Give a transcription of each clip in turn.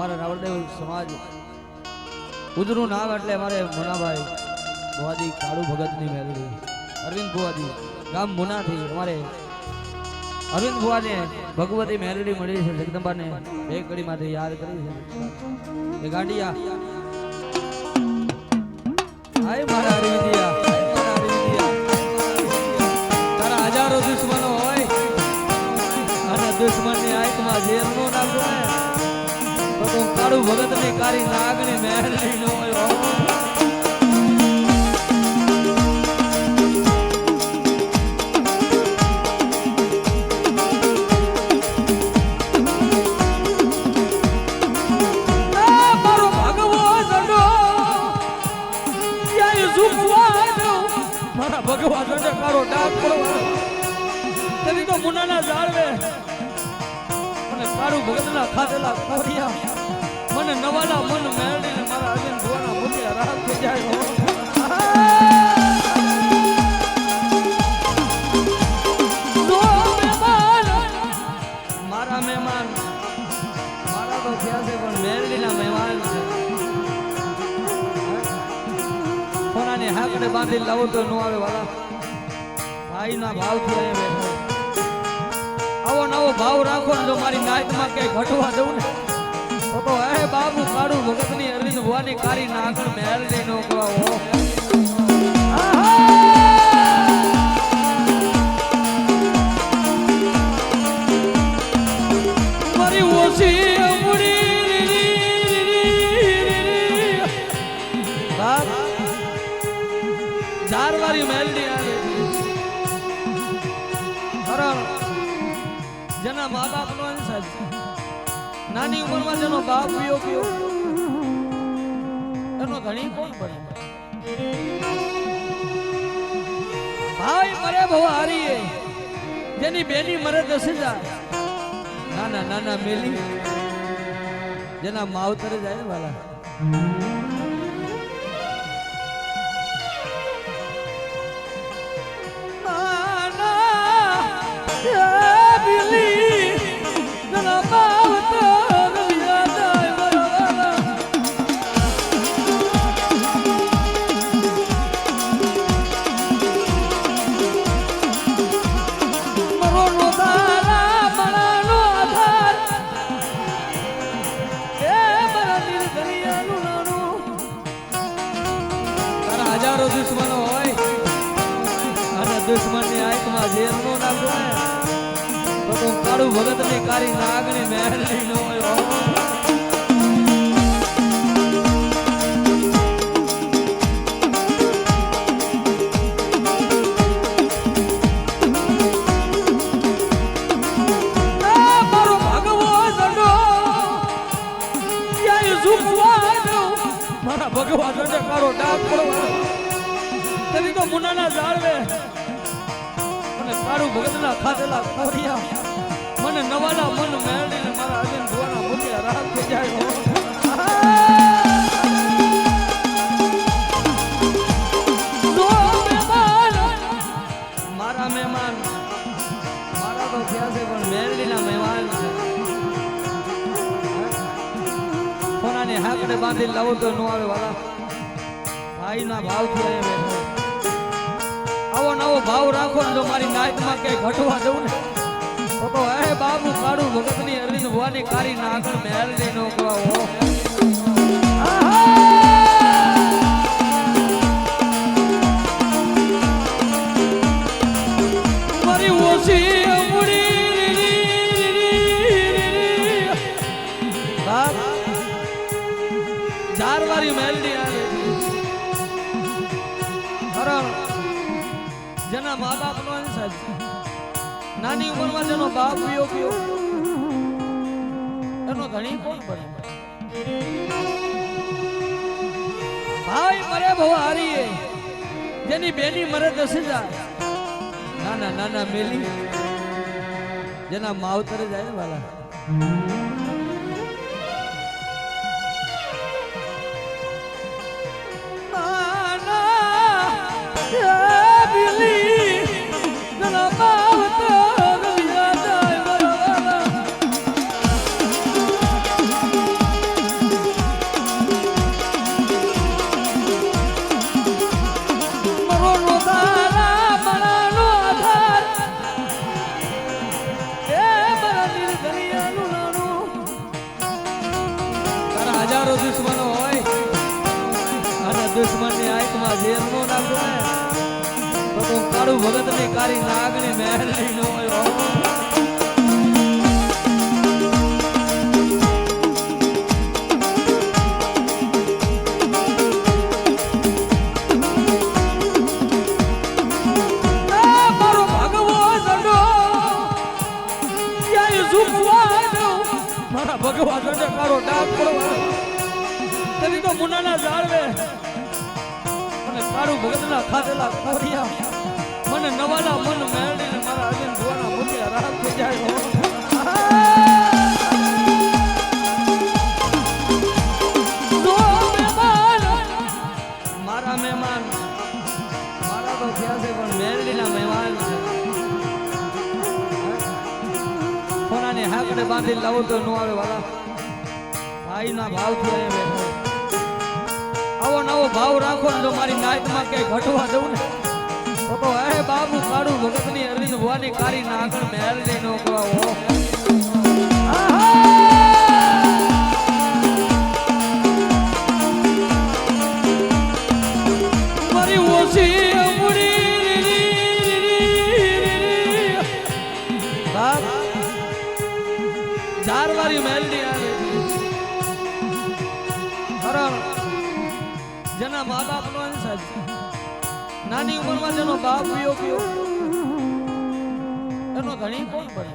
અમારા રાવળદેવ સમાજ ઉદરું નામ એટલે અમારે મુનાભાઈ ભુવાજી કાળુ ભગતની મેલડી અરવિંદ ભુવાજી ગામ મુનાથી અમારે અરવિંદ ભુવાને ભગવતી મેલડી મળી છે જગદંબાને બે કડીમાંથી યાદ કરી છે એ ગાંડિયા હાય મારા અરવિંદિયા તારા હજારો દુશ્મનો હોય અને દુશ્મનની આંખમાં ઝેર નો નાખો ને તો તું કાળુ ભગતની કારી નાગની મેલડી નો હોય ભગવાન કારો ડાક પડવાનો તેની તો મુનાના જાળવે અને કાળુ ભગતના ખાધેલા કોરિયા મને નવાલા મન મેળવીને મારા અરવિંદ ભુવાના મુખ્ય રાગ થઈ જાય મારા મહેમાન મારા તો થયા છે પણ મેળવીના મહેમાન છે કોનાને હાકડે બાંધી લાવો તો નો આવે વાલા ભાઈના ભાવથી અહીંયા બેઠો આવો નવો ભાવ રાખો ને જો મારી નાયકમાં કે ઘટવા દઉં ને તો હે બાબુ કાળુ ભગતની અરવિંદ ભુવાની કારી ના આગળ મેલડી નો કરાવો મારી ઓછી ચારવારી મેલડી આવે જેના મા બાપ નો સાહેબ નાની ઉંમરમાં જેનો બાપ પીયો પીયો એનો ધણી કોણ બને ભાઈ મરે બહુ હારી જેની બેની મરે દસજા નાના નાના મેલી જેના માવતરે જાય ને વાલા હજારો દુશ્મનો હોય અને દુશ્મનની આંખમાં ઝેર નો નાખો ને તો તું કાળુ ભગતની કારી નાગની મેલડી નો હોય મારો ભગવો દંડો ક્યાંય ઝૂકવાનો મારા ભગવા દંડે કાળો ડાક પડવાનો તેની તો મુનાના જાળવે અને કાળુ ભગતના ખાધેલા કોરિયા મને નવાલા મન મેળવીને મારા અરવિંદ ભુવાના મુખ્ય રાગ થઈ જાય મારા મહેમાન મારા તો થયા છે પણ મેળવીના મહેમાન છે કોનાને હાકડે બાંધી લાવો તો નો આવે વાલા ભાઈના ભાવથી અહીંયા બેઠો આવો નવો ભાવ રાખો ને જો મારી નાયકમાં કે ઘટવા દઉં ને તો હે બાબુ કાળુ ભગતની અરવિંદ ભુવાની કારી ના આગળ મેલડી નો કરાવો મારી ઓછી ચારવારી મેલડી આવે જેના મા બાપ નો સાહેબ નાની ઉંમરમાં જેનો બાપ પીયો પીયો એનો ધણી કોણ બને ભાઈ મરે બહુ હારી જેની બેની મરે દસજા નાના નાના મેલી જેના માવતરે જાય ને વાલા નાનું નાનું તારા હજારો દુશ્મનો હોય અને દુશ્મનની આંખમાં ઝેર નો નાખો ને તો તું કાળુ ભગતની કાળી નાગની મહેરલી નો હોય ભગવાન રડે કાળો ડાક પડવા તરી તો મુનાના જાળવે અને કાળુ ભગતના ખાધેલા ખોરિયા મને નવાના મન મેળવીને મારા અરવિંદ ભુવાના મુખે રામ થઈ જાય મારા મહેમાન મારા તો થયા છે પણ મેળવીના મહેમાન છે સોનાની હાકડે બાંધી લાવો તો નો આવે વાલા ભાઈના ભાવથી અહીંયા બેઠો આવો નવો ભાવ રાખો ને જો મારી નાયતમાં કઈ ઘટવા દઉં ને તો હે બાબુ કાળુ ભગતની અરવિંદ ભુવાની કાળી નાગણ મેળવી નો કરાવો મારી ઓછી બાપ ચારવારી મેલડી આવે હરણ જેના મા બાપ નો અંશ નાની ઉંમરમાં જેનો બાપ વિયો ગયો એનો ધણી કોણ બને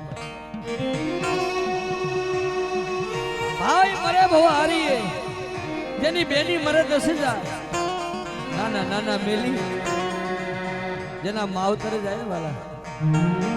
ભાઈ મરે ભવારીએ જેની બેની મરે 10,000 નાના નાના મેલી જેના માવતરે જાય ને વાલા